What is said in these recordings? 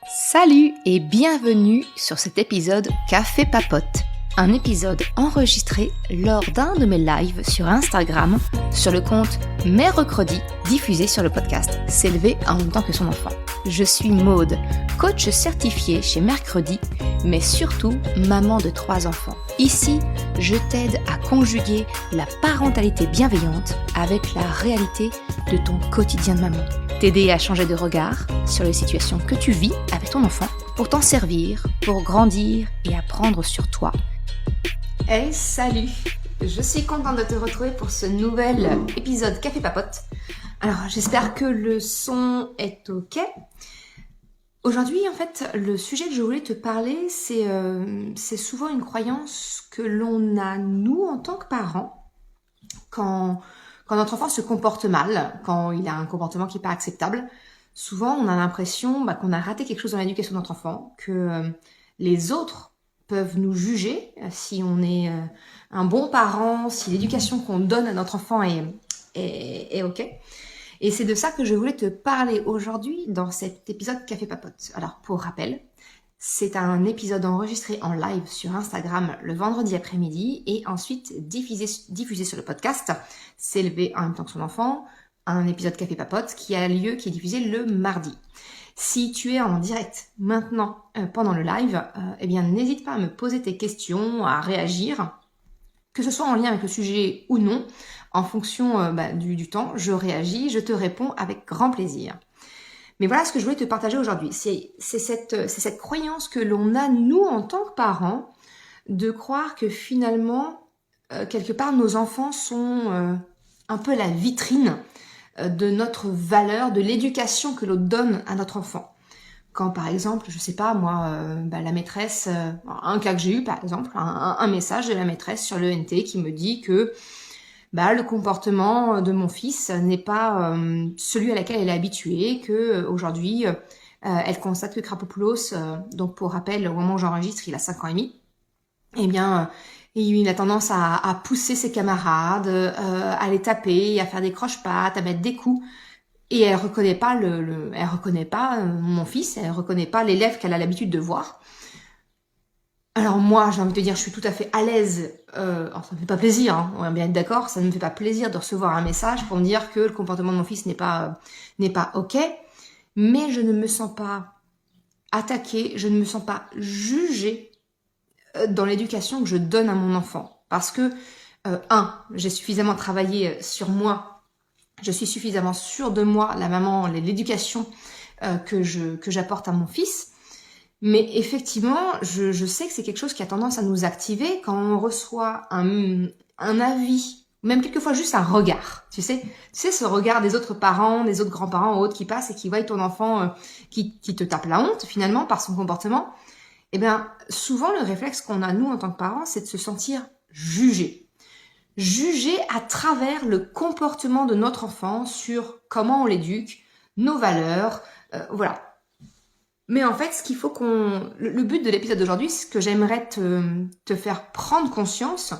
Salut et bienvenue sur cet épisode Café Papote, un épisode enregistré lors d'un de mes lives sur Instagram sur le compte Mercredi, diffusé sur le podcast S'élever en même temps que son enfant. Je suis Maude, coach certifié chez Mercredi, mais surtout maman de 3 enfants. Ici, je t'aide à conjuguer la parentalité bienveillante avec la réalité de ton quotidien de maman. T'aider à changer de regard sur les situations que tu vis avec ton enfant pour t'en servir, pour grandir et apprendre sur toi. Hey, salut! Je suis contente de te retrouver pour ce nouvel épisode Café Papote. Alors, j'espère que le son est ok. Aujourd'hui, en fait, le sujet que je voulais te parler, c'est souvent une croyance que l'on a, nous, en tant que parents, quand notre enfant se comporte mal, quand il a un comportement qui n'est pas acceptable. Souvent, on a l'impression qu'on a raté quelque chose dans l'éducation de notre enfant, que les autres peuvent nous juger si on est un bon parent, si l'éducation qu'on donne à notre enfant est ok. Et c'est de ça que je voulais te parler aujourd'hui dans cet épisode Café Papote. Alors, pour rappel, c'est un épisode enregistré en live sur Instagram le vendredi après-midi et ensuite diffusé sur le podcast S'élever en même temps que son enfant, un épisode Café Papote qui est diffusé le mardi. Si tu es en direct maintenant pendant le live, eh bien n'hésite pas à me poser tes questions, à réagir, que ce soit en lien avec le sujet ou non, en fonction du temps, je réagis, je te réponds avec grand plaisir. Mais voilà ce que je voulais te partager aujourd'hui. C'est cette croyance que l'on a, nous, en tant que parents, de croire que finalement, quelque part, nos enfants sont un peu la vitrine de notre valeur, de l'éducation que l'on donne à notre enfant. Quand, par exemple, je sais pas, moi, la maîtresse, un cas que j'ai eu, par exemple, un message de la maîtresse sur l'ENT qui me dit que le comportement de mon fils n'est pas celui à laquelle elle est habituée, que aujourd'hui elle constate que Krapopoulos, donc pour rappel, au moment où j'enregistre, il a 5 ans et demi, eh bien il a tendance à pousser ses camarades, à les taper, à faire des croche-pattes, à mettre des coups, et elle reconnaît pas elle reconnaît pas mon fils, elle reconnaît pas l'élève qu'elle a l'habitude de voir. Alors moi, j'ai envie de te dire, je suis tout à fait à l'aise. Alors ça me fait pas plaisir, hein, on va bien être d'accord, ça ne me fait pas plaisir de recevoir un message pour me dire que le comportement de mon fils n'est pas ok, mais je ne me sens pas attaquée, je ne me sens pas jugée dans l'éducation que je donne à mon enfant. Parce que, j'ai suffisamment travaillé sur moi, je suis suffisamment sûre de moi, la maman, l'éducation que j'apporte à mon fils. Mais effectivement, je sais que c'est quelque chose qui a tendance à nous activer quand on reçoit un avis, même quelquefois juste un regard. Tu sais ce regard des autres parents, des autres grands-parents ou autres qui passent et qui voient ton enfant qui te tape la honte finalement par son comportement. Eh bien, souvent le réflexe qu'on a nous en tant que parents, c'est de se sentir jugé. Jugé à travers le comportement de notre enfant sur comment on l'éduque, nos valeurs, voilà. Mais en fait, ce qu'il faut le but de l'épisode d'aujourd'hui, ce que j'aimerais te faire prendre conscience,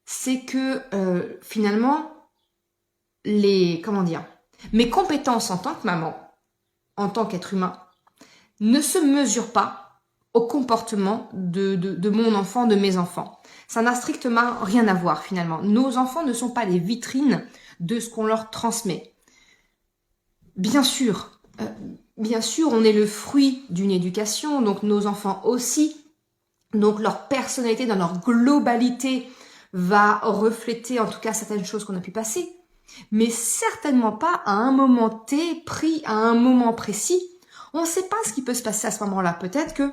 c'est que finalement, mes compétences en tant que maman, en tant qu'être humain, ne se mesurent pas au comportement de mon enfant, de mes enfants. Ça n'a strictement rien à voir finalement. Nos enfants ne sont pas les vitrines de ce qu'on leur transmet. Bien sûr, on est le fruit d'une éducation, donc nos enfants aussi. Donc leur personnalité dans leur globalité va refléter en tout cas certaines choses qu'on a pu passer. Mais certainement pas à un moment T, pris à un moment précis. On ne sait pas ce qui peut se passer à ce moment-là. Peut-être que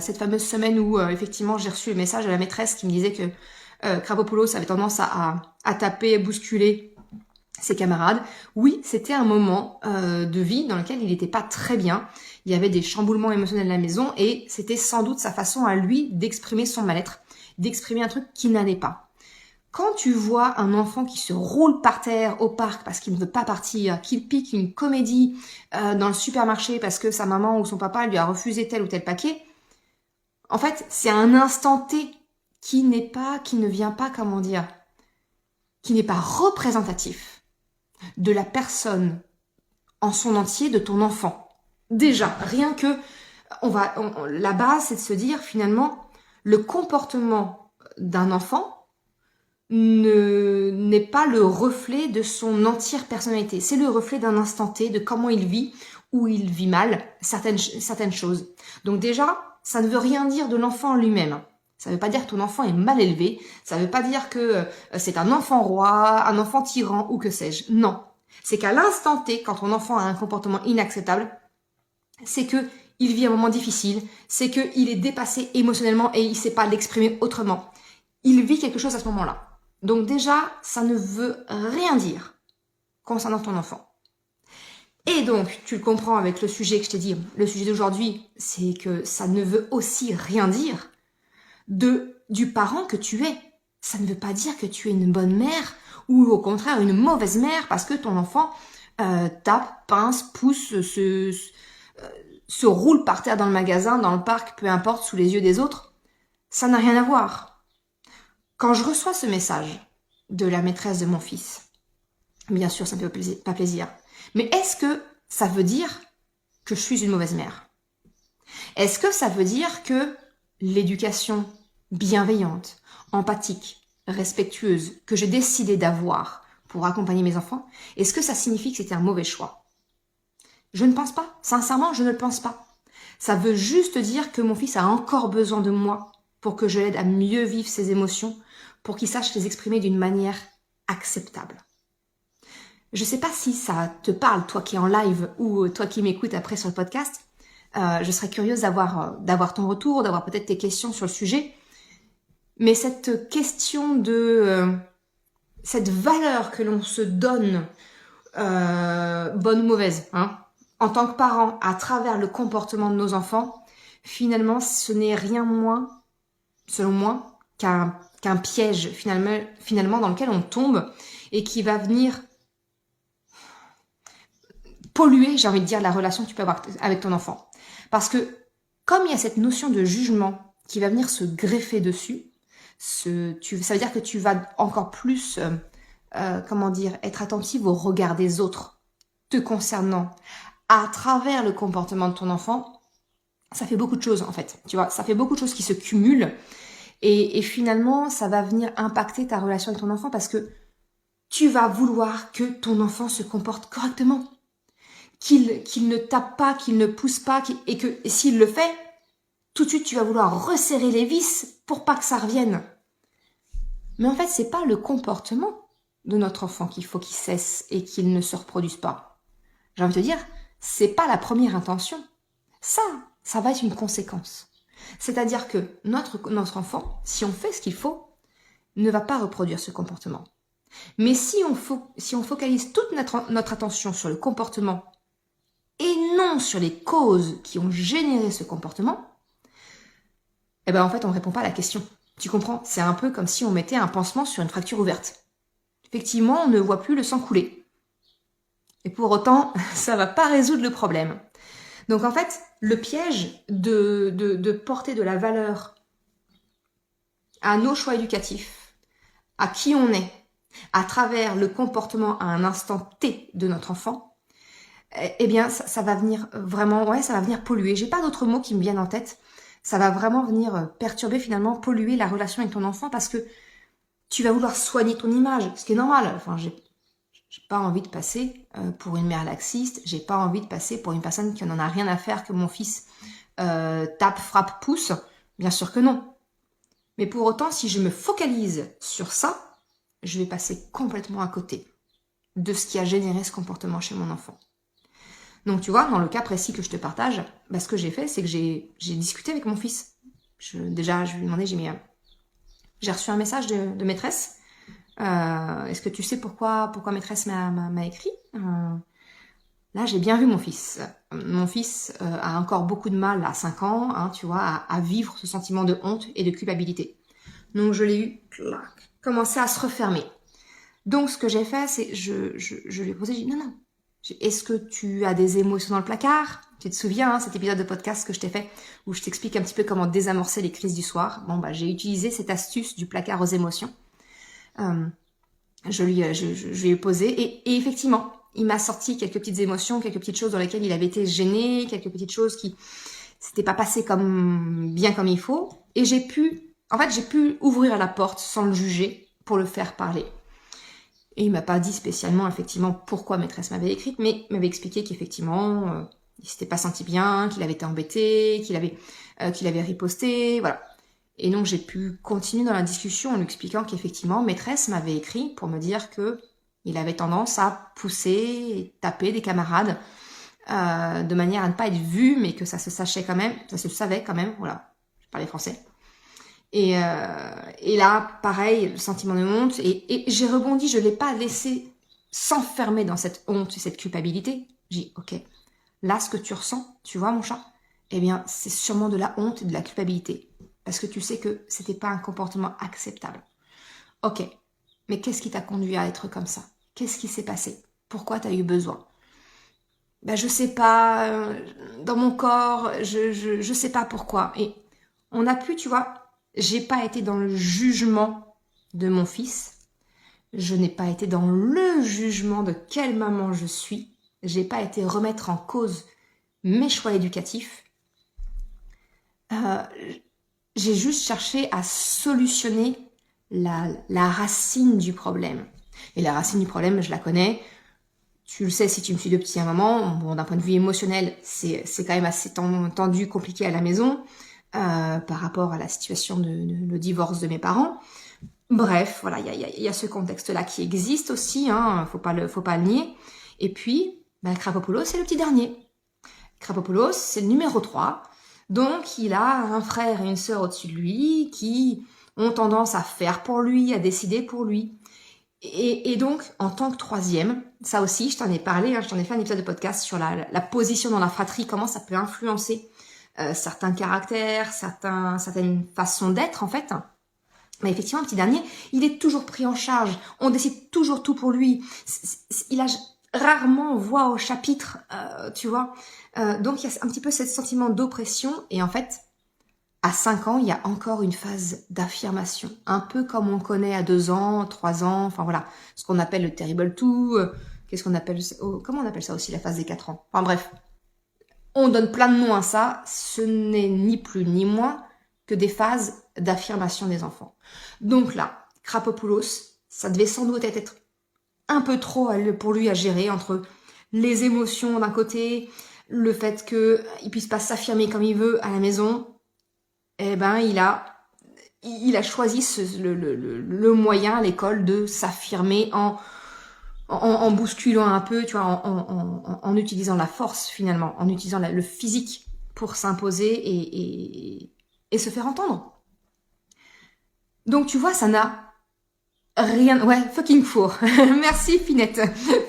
cette fameuse semaine où effectivement j'ai reçu le message de la maîtresse qui me disait que Krapopoulos avait tendance à taper, bousculer ses camarades. Oui, c'était un moment de vie dans lequel il n'était pas très bien. Il y avait des chamboulements émotionnels à la maison et c'était sans doute sa façon à lui d'exprimer son mal-être, d'exprimer un truc qui n'allait pas. Quand tu vois un enfant qui se roule par terre au parc parce qu'il ne veut pas partir, qu'il pique une comédie dans le supermarché parce que sa maman ou son papa lui a refusé tel ou tel paquet, en fait, c'est un instant T qui ne vient pas, qui n'est pas représentatif de la personne en son entier, de ton enfant. Déjà, rien que, la base, c'est de se dire, finalement, le comportement d'un enfant n'est pas le reflet de son entière personnalité. C'est le reflet d'un instant T, de comment il vit, ou il vit mal certaines choses. Donc déjà, ça ne veut rien dire de l'enfant lui-même. Ça ne veut pas dire que ton enfant est mal élevé, ça ne veut pas dire que c'est un enfant roi, un enfant tyran ou que sais-je. Non. C'est qu'à l'instant T, quand ton enfant a un comportement inacceptable, c'est que il vit un moment difficile, c'est qu'il est dépassé émotionnellement et il ne sait pas l'exprimer autrement. Il vit quelque chose à ce moment-là. Donc déjà, ça ne veut rien dire concernant ton enfant. Et donc, tu le comprends avec le sujet que je t'ai dit, le sujet d'aujourd'hui, c'est que ça ne veut aussi rien dire du parent que tu es. Ça ne veut pas dire que tu es une bonne mère ou au contraire une mauvaise mère parce que ton enfant tape, pince, pousse, se roule par terre dans le magasin, dans le parc, peu importe, sous les yeux des autres. Ça n'a rien à voir. Quand je reçois ce message de la maîtresse de mon fils, bien sûr, ça ne me fait pas plaisir. Mais est-ce que ça veut dire que je suis une mauvaise mère? Est-ce que ça veut dire que l'éducation bienveillante, empathique, respectueuse que j'ai décidé d'avoir pour accompagner mes enfants, est-ce que ça signifie que c'était un mauvais choix? Je ne pense pas. Sincèrement, je ne le pense pas. Ça veut juste dire que mon fils a encore besoin de moi pour que je l'aide à mieux vivre ses émotions, pour qu'il sache les exprimer d'une manière acceptable. Je ne sais pas si ça te parle, toi qui es en live ou toi qui m'écoutes après sur le podcast. Je serais curieuse d'avoir ton retour, d'avoir peut-être tes questions sur le sujet. Mais cette question cette valeur que l'on se donne, bonne ou mauvaise, en tant que parent, à travers le comportement de nos enfants, finalement, ce n'est rien moins, selon moi, qu'un piège finalement dans lequel on tombe et qui va venir polluer, j'ai envie de dire, la relation que tu peux avoir avec ton enfant. Parce que comme il y a cette notion de jugement qui va venir se greffer dessus, ça veut dire que tu vas encore plus, être attentive au regard des autres te concernant à travers le comportement de ton enfant. Ça fait beaucoup de choses en fait, tu vois, ça fait beaucoup de choses qui se cumulent et finalement ça va venir impacter ta relation avec ton enfant parce que tu vas vouloir que ton enfant se comporte correctement, qu'il ne tape pas, qu'il ne pousse pas, et s'il le fait, tout de suite tu vas vouloir resserrer les vis pour pas que ça revienne. Mais en fait, c'est pas le comportement de notre enfant qu'il faut qu'il cesse et qu'il ne se reproduise pas. J'ai envie de te dire, c'est pas la première intention. Ça va être une conséquence. C'est-à-dire que notre enfant, si on fait ce qu'il faut, ne va pas reproduire ce comportement. Mais si on focalise toute notre attention sur le comportement et non sur les causes qui ont généré ce comportement, eh ben en fait on ne répond pas à la question. Tu comprends? C'est un peu comme si on mettait un pansement sur une fracture ouverte. Effectivement, on ne voit plus le sang couler. Et pour autant, ça va pas résoudre le problème. Donc en fait, le piège de porter de la valeur à nos choix éducatifs, à qui on est, à travers le comportement à un instant T de notre enfant, eh bien ça va venir vraiment, ça va venir polluer. J'ai pas d'autres mots qui me viennent en tête. Ça va vraiment venir perturber finalement, polluer la relation avec ton enfant parce que tu vas vouloir soigner ton image, ce qui est normal. Enfin, j'ai pas envie de passer pour une mère laxiste, j'ai pas envie de passer pour une personne qui n'en a rien à faire que mon fils tape, frappe, pousse. Bien sûr que non. Mais pour autant, si je me focalise sur ça, je vais passer complètement à côté de ce qui a généré ce comportement chez mon enfant. Donc tu vois, dans le cas précis que je te partage, ce que j'ai fait, c'est que j'ai discuté avec mon fils. Je lui ai demandé, j'ai reçu un message de maîtresse. Est-ce que tu sais pourquoi maîtresse m'a écrit? Là, j'ai bien vu mon fils. Mon fils a encore beaucoup de mal à 5 ans, tu vois, à vivre ce sentiment de honte et de culpabilité. Donc je l'ai eu, commencé à se refermer. Donc ce que j'ai fait, c'est je lui ai posé, j'ai dit non. Est-ce que tu as des émotions dans le placard? Tu te souviens, cet épisode de podcast que je t'ai fait où je t'explique un petit peu comment désamorcer les crises du soir. J'ai utilisé cette astuce du placard aux émotions. Je lui ai posé et effectivement, il m'a sorti quelques petites émotions, quelques petites choses dans lesquelles il avait été gêné, quelques petites choses qui s'étaient pas passées bien comme il faut. Et j'ai pu ouvrir la porte sans le juger pour le faire parler. Et il m'a pas dit spécialement, effectivement, pourquoi maîtresse m'avait écrite, mais il m'avait expliqué qu'effectivement, il s'était pas senti bien, qu'il avait été embêté, qu'il avait riposté, voilà. Et donc, j'ai pu continuer dans la discussion en lui expliquant qu'effectivement, maîtresse m'avait écrit pour me dire que il avait tendance à pousser et taper des camarades de manière à ne pas être vu, mais que ça se savait quand même, voilà, je parlais français. Et là, pareil, le sentiment de honte, et j'ai rebondi, je ne l'ai pas laissé s'enfermer dans cette honte et cette culpabilité. J'ai dit, ok, là, ce que tu ressens, tu vois mon chat, eh bien, c'est sûrement de la honte et de la culpabilité, parce que tu sais que c'était pas un comportement acceptable. Ok, mais qu'est-ce qui t'a conduit à être comme ça? Qu'est-ce qui s'est passé? Pourquoi tu as eu besoin? Ben, je sais pas, dans mon corps, je sais pas pourquoi. Et on a pu, tu vois, j'ai pas été dans le jugement de mon fils. Je n'ai pas été dans le jugement de quelle maman je suis. J'ai pas été remettre en cause mes choix éducatifs. J'ai juste cherché à solutionner la racine du problème. Et la racine du problème, je la connais. Tu le sais si tu me suis depuis un moment. Bon, d'un point de vue émotionnel, c'est quand même assez tendu, compliqué à la maison par rapport à la situation de le divorce de mes parents. Bref, voilà, il y a ce contexte-là qui existe aussi, hein, faut pas le nier. Et puis, Krapopoulos, c'est le petit dernier. Krapopoulos, c'est le numéro 3. Donc, il a un frère et une sœur au-dessus de lui qui ont tendance à faire pour lui, à décider pour lui. Et donc, en tant que troisième, ça aussi, je t'en ai parlé, je t'en ai fait un épisode de podcast sur la position dans la fratrie, comment ça peut influencer certains caractères, certaines façons d'être, en fait. Mais effectivement, le petit dernier, il est toujours pris en charge. On décide toujours tout pour lui. Il a rarement voix au chapitre, tu vois. Donc, il y a un petit peu ce sentiment d'oppression. Et en fait, à 5 ans, il y a encore une phase d'affirmation. Un peu comme on connaît à 2 ans, 3 ans, enfin voilà. Ce qu'on appelle le terrible two. Comment on appelle ça aussi, la phase des 4 ans? Enfin bref. On donne plein de noms à ça. Ce n'est ni plus ni moins que des phases d'affirmation des enfants. Donc là, Krapopoulos, ça devait sans doute être un peu trop pour lui à gérer entre les émotions d'un côté, le fait qu'il puisse pas s'affirmer comme il veut à la maison. Eh ben, il a choisi le moyen à l'école de s'affirmer en bousculant un peu, tu vois, en utilisant la force finalement, en utilisant le physique pour s'imposer et se faire entendre. Donc tu vois, ça n'a rien... Ouais, fucking four. Merci Finette.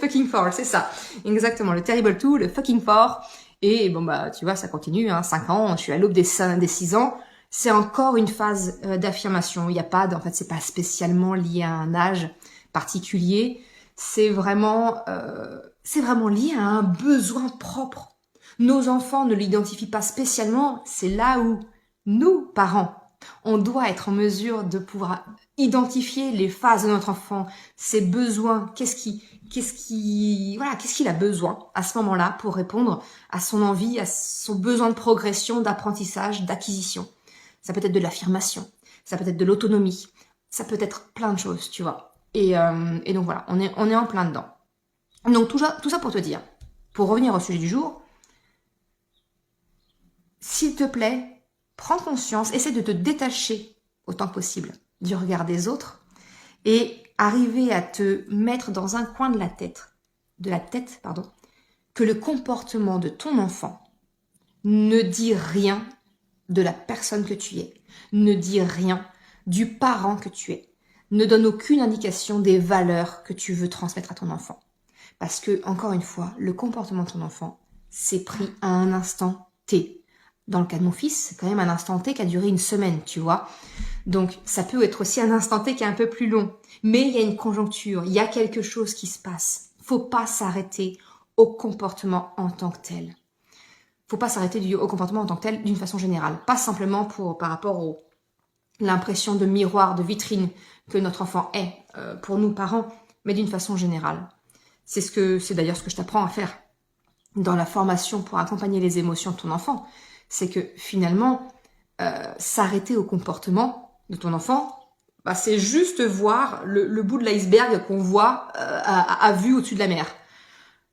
Fucking four, c'est ça. Exactement, le terrible two, le fucking four. Et bon bah tu vois, ça continue, 5 ans, je suis à l'aube des 6 ans. C'est encore une phase d'affirmation. Il n'y a pas, en fait, c'est pas spécialement lié à un âge particulier. C'est vraiment lié à un besoin propre. Nos enfants ne l'identifient pas spécialement. C'est là où nous, parents, on doit être en mesure de pouvoir identifier les phases de notre enfant, ses besoins, qu'est-ce qu'il a besoin à ce moment-là pour répondre à son envie, à son besoin de progression, d'apprentissage, d'acquisition. Ça peut être de l'affirmation, ça peut être de l'autonomie, ça peut être plein de choses, tu vois. Et donc voilà, on est en plein dedans. Donc tout ça pour te dire, pour revenir au sujet du jour, s'il te plaît, prends conscience, essaie de te détacher autant que possible du regard des autres et arriver à te mettre dans un coin de la tête, que le comportement de ton enfant ne dit rien de la personne que tu es, ne dit rien du parent que tu es, ne donne aucune indication des valeurs que tu veux transmettre à ton enfant. Parce que, encore une fois, le comportement de ton enfant, c'est pris à un instant T. Dans le cas de mon fils, c'est quand même un instant T qui a duré une semaine, tu vois. Donc, ça peut être aussi un instant T qui est un peu plus long. Mais il y a une conjoncture, il y a quelque chose qui se passe. Faut pas s'arrêter au comportement en tant que tel. Faut pas s'arrêter au comportement en tant que tel d'une façon générale. Pas simplement par rapport l'impression de miroir, de vitrine que notre enfant est pour nous parents, mais d'une façon générale. C'est d'ailleurs ce que je t'apprends à faire dans la formation pour accompagner les émotions de ton enfant. C'est que finalement, s'arrêter au comportement de ton enfant, c'est juste voir le bout de l'iceberg qu'on voit à vue au-dessus de la mer.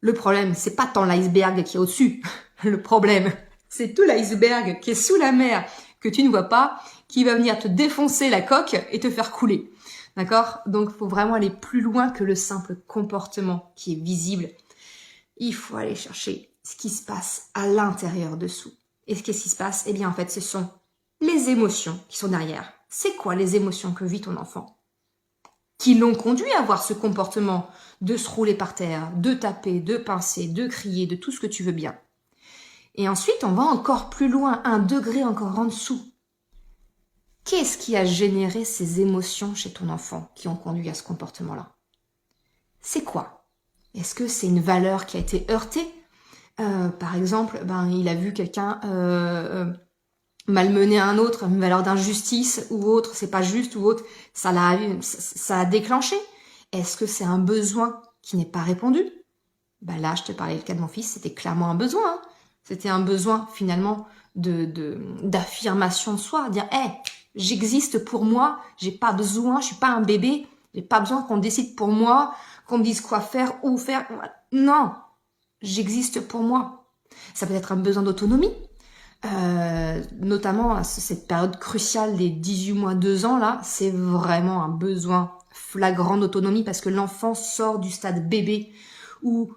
Le problème, c'est pas tant l'iceberg qui est au-dessus. Le problème, c'est tout l'iceberg qui est sous la mer, que tu ne vois pas, qui va venir te défoncer la coque et te faire couler. D'accord? Donc, il faut vraiment aller plus loin que le simple comportement qui est visible. Il faut aller chercher ce qui se passe à l'intérieur dessous. Et qu'est-ce qui se passe? Eh bien, en fait, ce sont les émotions qui sont derrière. C'est quoi les émotions que vit ton enfant? Qui l'ont conduit à avoir ce comportement de se rouler par terre, de taper, de pincer, de crier, de tout ce que tu veux bien. Et ensuite, on va encore plus loin, un degré encore en dessous. Qu'est-ce qui a généré ces émotions chez ton enfant qui ont conduit à ce comportement-là? C'est quoi? Est-ce que c'est une valeur qui a été heurtée? Par exemple, il a vu quelqu'un malmener un autre, une valeur d'injustice ou autre, c'est pas juste ou autre, ça a déclenché. Est-ce que c'est un besoin qui n'est pas répondu? Là, je te parlais le cas de mon fils, c'était clairement un besoin. Hein. C'était un besoin finalement d'affirmation de soi, dire j'existe pour moi, j'ai pas besoin, je suis pas un bébé, j'ai pas besoin qu'on décide pour moi, qu'on me dise quoi faire, où faire. Non, j'existe pour moi. Ça peut être un besoin d'autonomie, notamment à cette période cruciale des 18 mois, 2 ans, là, c'est vraiment un besoin flagrant d'autonomie parce que l'enfant sort du stade bébé où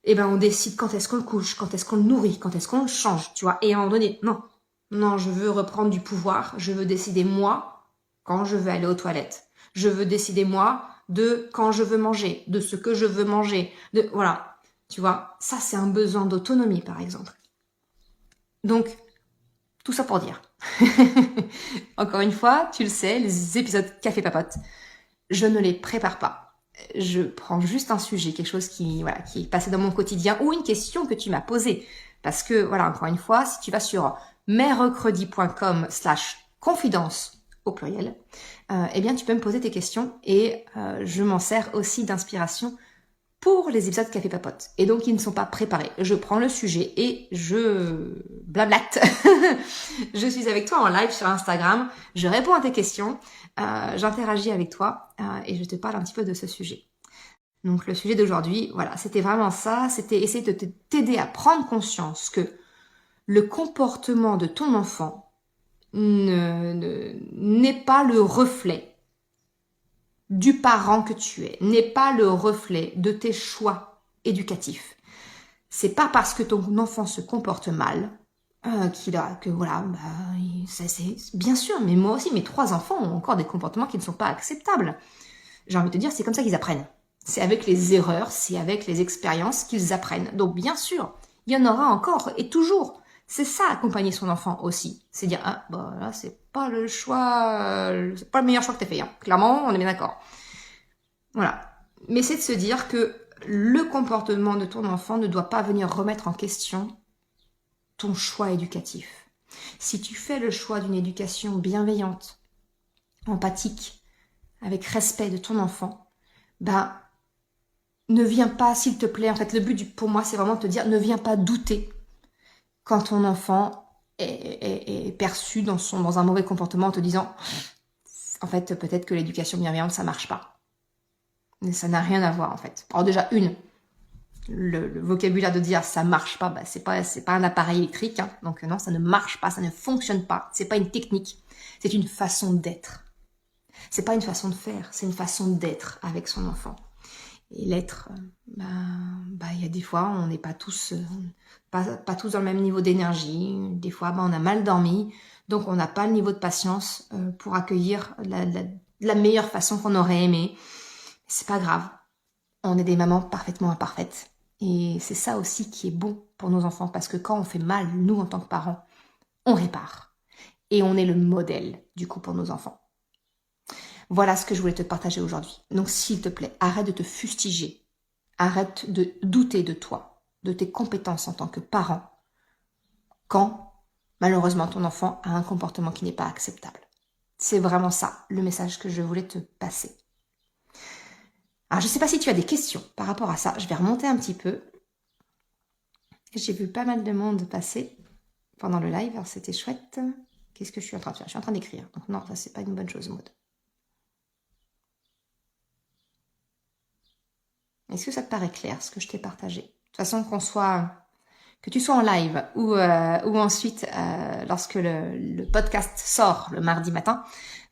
on décide quand est-ce qu'on le couche, quand est-ce qu'on le nourrit, quand est-ce qu'on le change, tu vois. Et à un moment donné, non, je veux reprendre du pouvoir, je veux décider moi quand je veux aller aux toilettes. Je veux décider moi de quand je veux manger, de ce que je veux manger, voilà. Tu vois, ça c'est un besoin d'autonomie par exemple. Donc, tout ça pour dire. Encore une fois, tu le sais, les épisodes Café Papote, je ne les prépare pas. Je prends juste un sujet, quelque chose qui est passé dans mon quotidien ou une question que tu m'as posée. Parce que, encore une fois, si tu vas sur merrecredi.com/confidence au pluriel, tu peux me poser tes questions et je m'en sers aussi d'inspiration pour les épisodes Café Papote. Et donc, ils ne sont pas préparés. Je prends le sujet et je blablate. Je suis avec toi en live sur Instagram. Je réponds à tes questions. J'interagis avec toi et je te parle un petit peu de ce sujet. Donc, le sujet d'aujourd'hui, c'était vraiment ça. C'était essayer de t'aider à prendre conscience que le comportement de ton enfant n'est pas le reflet du parent que tu es, n'est pas le reflet de tes choix éducatifs. C'est pas parce que ton enfant se comporte mal c'est bien sûr, mais moi aussi, mes 3 enfants ont encore des comportements qui ne sont pas acceptables. J'ai envie de te dire, c'est comme ça qu'ils apprennent. C'est avec les erreurs, c'est avec les expériences qu'ils apprennent. Donc bien sûr, il y en aura encore et toujours. C'est ça, accompagner son enfant aussi. C'est dire, là, c'est pas le choix, c'est pas le meilleur choix que t'as fait. Hein. Clairement, on est bien d'accord. Voilà. Mais c'est de se dire que le comportement de ton enfant ne doit pas venir remettre en question ton choix éducatif. Si tu fais le choix d'une éducation bienveillante, empathique, avec respect de ton enfant, ne viens pas, s'il te plaît, en fait, le but pour moi, c'est vraiment de te dire, ne viens pas douter quand ton enfant est perçu dans un mauvais comportement en te disant, en fait, peut-être que l'éducation bienveillante, ça marche pas. Mais ça n'a rien à voir, en fait. Alors déjà, le vocabulaire de dire ça marche pas, c'est pas un appareil électrique, hein. Donc non, ça ne marche pas, ça ne fonctionne pas. C'est pas une technique, c'est une façon d'être. C'est pas une façon de faire, c'est une façon d'être avec son enfant. Et l'être, il y a des fois, on n'est pas tous, pas tous dans le même niveau d'énergie. Des fois, on a mal dormi, donc on n'a pas le niveau de patience pour accueillir la meilleure façon qu'on aurait aimé. C'est pas grave. On est des mamans parfaitement imparfaites. Et c'est ça aussi qui est bon pour nos enfants, parce que quand on fait mal, nous, en tant que parents, on répare. Et on est le modèle, du coup, pour nos enfants. Voilà ce que je voulais te partager aujourd'hui. Donc, s'il te plaît, arrête de te fustiger. Arrête de douter de toi, de tes compétences en tant que parent, quand, malheureusement, ton enfant a un comportement qui n'est pas acceptable. C'est vraiment ça, le message que je voulais te passer. Alors, je ne sais pas si tu as des questions par rapport à ça. Je vais remonter un petit peu. J'ai vu pas mal de monde passer pendant le live. Alors, c'était chouette. Qu'est-ce que je suis en train de faire? Je suis en train d'écrire. Donc non, ça, c'est pas une bonne chose, Maud. Est-ce que ça te paraît clair, ce que je t'ai partagé? De toute façon, que tu sois en live ou ensuite, lorsque le podcast sort le mardi matin,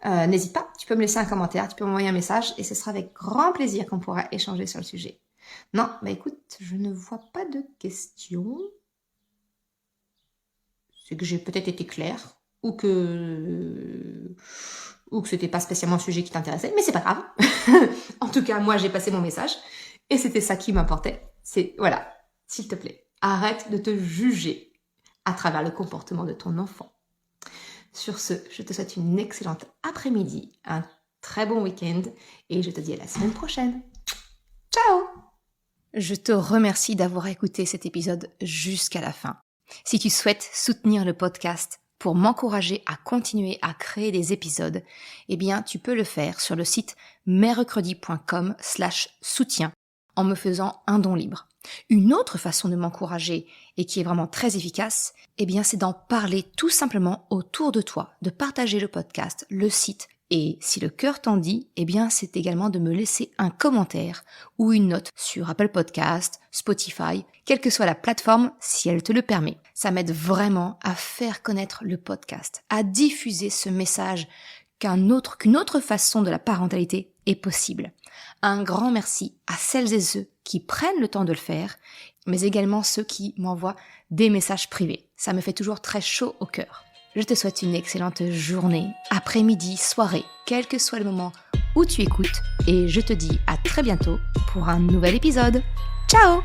n'hésite pas, tu peux me laisser un commentaire, tu peux m'envoyer un message et ce sera avec grand plaisir qu'on pourra échanger sur le sujet. Non, bah écoute, je ne vois pas de questions. C'est que j'ai peut-être été claire ou que c'était pas spécialement un sujet qui t'intéressait, mais c'est pas grave. En tout cas, moi, j'ai passé mon message et c'était ça qui m'importait. Voilà, s'il te plaît, arrête de te juger à travers le comportement de ton enfant. Sur ce, je te souhaite une excellente après-midi, un très bon week-end et je te dis à la semaine prochaine. Ciao! Je te remercie d'avoir écouté cet épisode jusqu'à la fin. Si tu souhaites soutenir le podcast pour m'encourager à continuer à créer des épisodes, eh bien, tu peux le faire sur le site merrecredi.com/soutien en me faisant un don libre. Une autre façon de m'encourager et qui est vraiment très efficace, eh bien, c'est d'en parler tout simplement autour de toi, de partager le podcast, le site. Et si le cœur t'en dit, eh bien, c'est également de me laisser un commentaire ou une note sur Apple Podcast, Spotify, quelle que soit la plateforme, si elle te le permet. Ça m'aide vraiment à faire connaître le podcast, à diffuser ce message qu'une autre façon de la parentalité est possible. Un grand merci à celles et ceux qui prennent le temps de le faire, mais également ceux qui m'envoient des messages privés. Ça me fait toujours très chaud au cœur. Je te souhaite une excellente journée, après-midi, soirée, quel que soit le moment où tu écoutes, et je te dis à très bientôt pour un nouvel épisode. Ciao!